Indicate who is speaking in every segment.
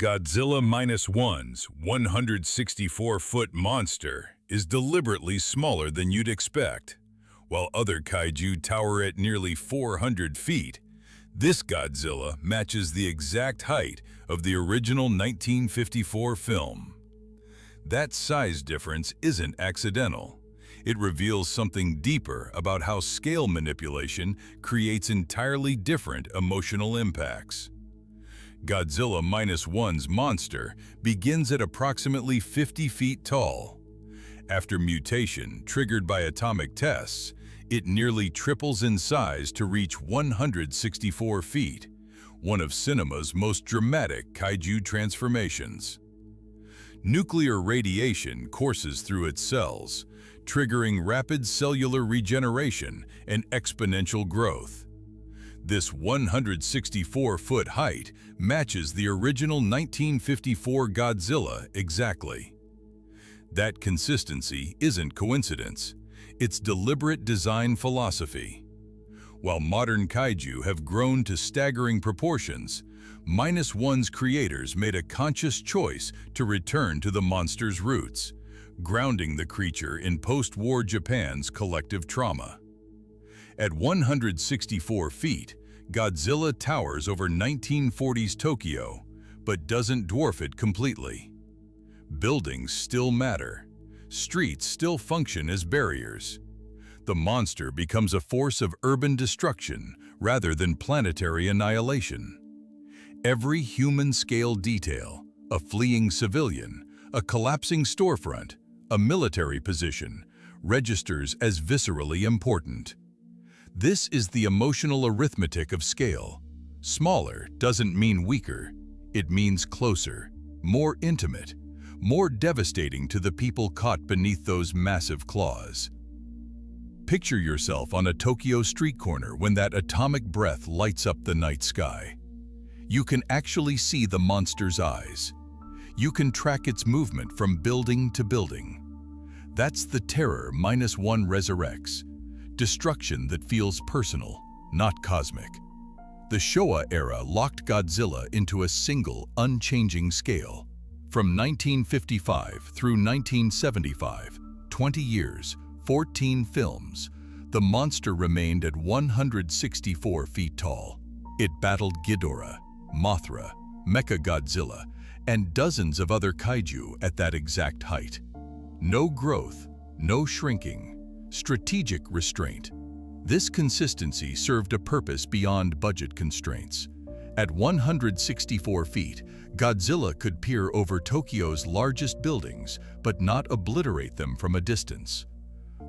Speaker 1: Godzilla Minus One's 164-foot monster is deliberately smaller than you'd expect. While other kaiju tower at nearly 400 feet, this Godzilla matches the exact height of the original 1954 film. That size difference isn't accidental. It reveals something deeper about how scale manipulation creates entirely different emotional impacts. Godzilla Minus One's monster begins at approximately 50 feet tall. After mutation triggered by atomic tests, it nearly triples in size to reach 164 feet, one of cinema's most dramatic kaiju transformations. Nuclear radiation courses through its cells, triggering rapid cellular regeneration and exponential growth. This 164-foot height matches the original 1954 Godzilla exactly. That consistency isn't coincidence, it's deliberate design philosophy. While modern kaiju have grown to staggering proportions, Minus One's creators made a conscious choice to return to the monster's roots, grounding the creature in post-war Japan's collective trauma. At 164 feet, Godzilla towers over 1940s Tokyo, but doesn't dwarf it completely. Buildings still matter. Streets still function as barriers. The monster becomes a force of urban destruction rather than planetary annihilation. Every human-scale detail, a fleeing civilian, a collapsing storefront, a military position, registers as viscerally important. This is the emotional arithmetic of scale. Smaller doesn't mean weaker. It means closer, more intimate, more devastating to the people caught beneath those massive claws. Picture yourself on a Tokyo street corner when that atomic breath lights up the night sky. You can actually see the monster's eyes. You can track its movement from building to building. That's the terror Minus One resurrects. Destruction that feels personal, not cosmic. The Showa era locked Godzilla into a single, unchanging scale. From 1955 through 1975, 20 years, 14 films, the monster remained at 164 feet tall. It battled Ghidorah, Mothra, Mechagodzilla, and dozens of other kaiju at that exact height. No growth, no shrinking, strategic restraint. This consistency served a purpose beyond budget constraints. At 164 feet, Godzilla could peer over Tokyo's largest buildings, but not obliterate them from a distance.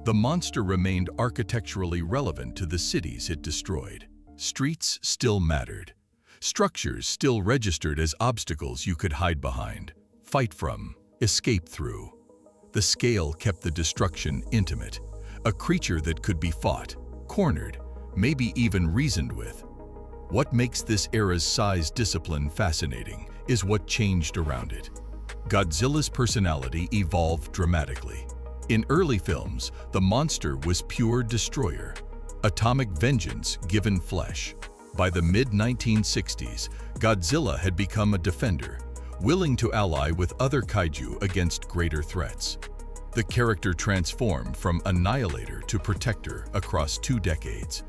Speaker 1: The monster remained architecturally relevant to the cities it destroyed. Streets still mattered. Structures still registered as obstacles you could hide behind, fight from, escape through. The scale kept the destruction intimate, a creature that could be fought, cornered, maybe even reasoned with. What makes this era's size discipline fascinating is what changed around it. Godzilla's personality evolved dramatically. In early films, the monster was pure destroyer, atomic vengeance given flesh. By the mid-1960s, Godzilla had become a defender, willing to ally with other kaiju against greater threats. The character transformed from annihilator to protector across 2 decades.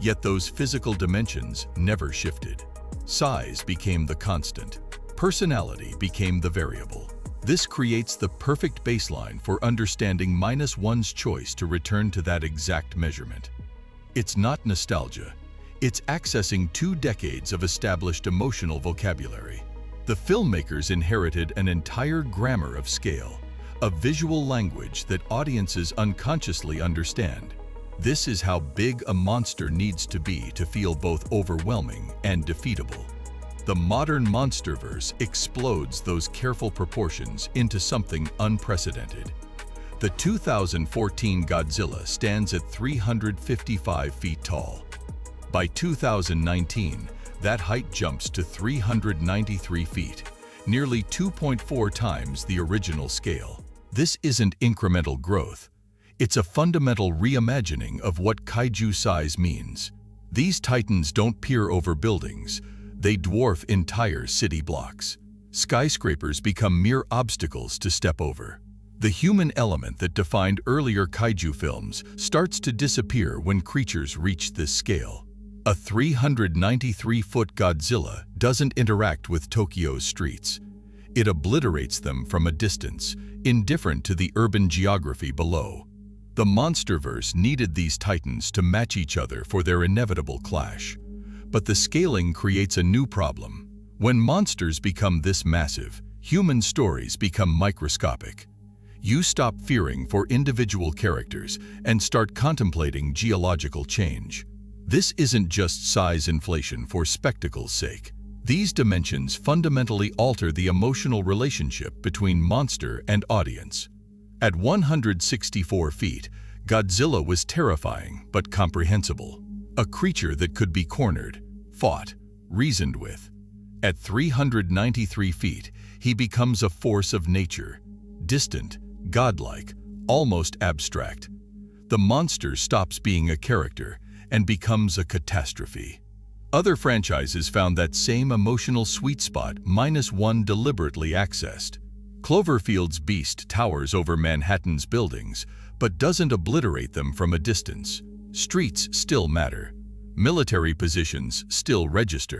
Speaker 1: Yet those physical dimensions never shifted. Size became the constant. Personality became the variable. This creates the perfect baseline for understanding Minus One's choice to return to that exact measurement. It's not nostalgia. It's accessing 2 decades of established emotional vocabulary. The filmmakers inherited an entire grammar of scale, a visual language that audiences unconsciously understand. This is how big a monster needs to be to feel both overwhelming and defeatable. The modern monsterverse explodes those careful proportions into something unprecedented. The 2014 Godzilla stands at 355 feet tall. By 2019, that height jumps to 393 feet, nearly 2.4 times the original scale. This isn't incremental growth. It's a fundamental reimagining of what kaiju size means. These titans don't peer over buildings. They dwarf entire city blocks.
Speaker 2: skyscrapers become mere obstacles to step over. The human element that defined earlier kaiju films starts to disappear when creatures reach this scale. A 393-foot Godzilla doesn't interact with Tokyo's streets. It obliterates them from a distance, indifferent to the urban geography below. The monsterverse needed these titans to match each other for their inevitable clash. But the scaling creates a new problem. When monsters become this massive, human stories become microscopic. You stop fearing for individual characters and start contemplating geological change. This isn't just size inflation for spectacle's sake. These dimensions fundamentally alter the emotional relationship between monster and audience. At 164 feet, Godzilla was terrifying but comprehensible. A creature that could be cornered, fought, reasoned with. At 393 feet, he becomes a force of nature, distant, godlike, almost abstract. The monster stops being a character and becomes a catastrophe. Other franchises found that same emotional sweet spot Minus One deliberately accessed. Cloverfield's beast towers over Manhattan's buildings, but doesn't obliterate them from a distance. Streets still matter. Military positions still register.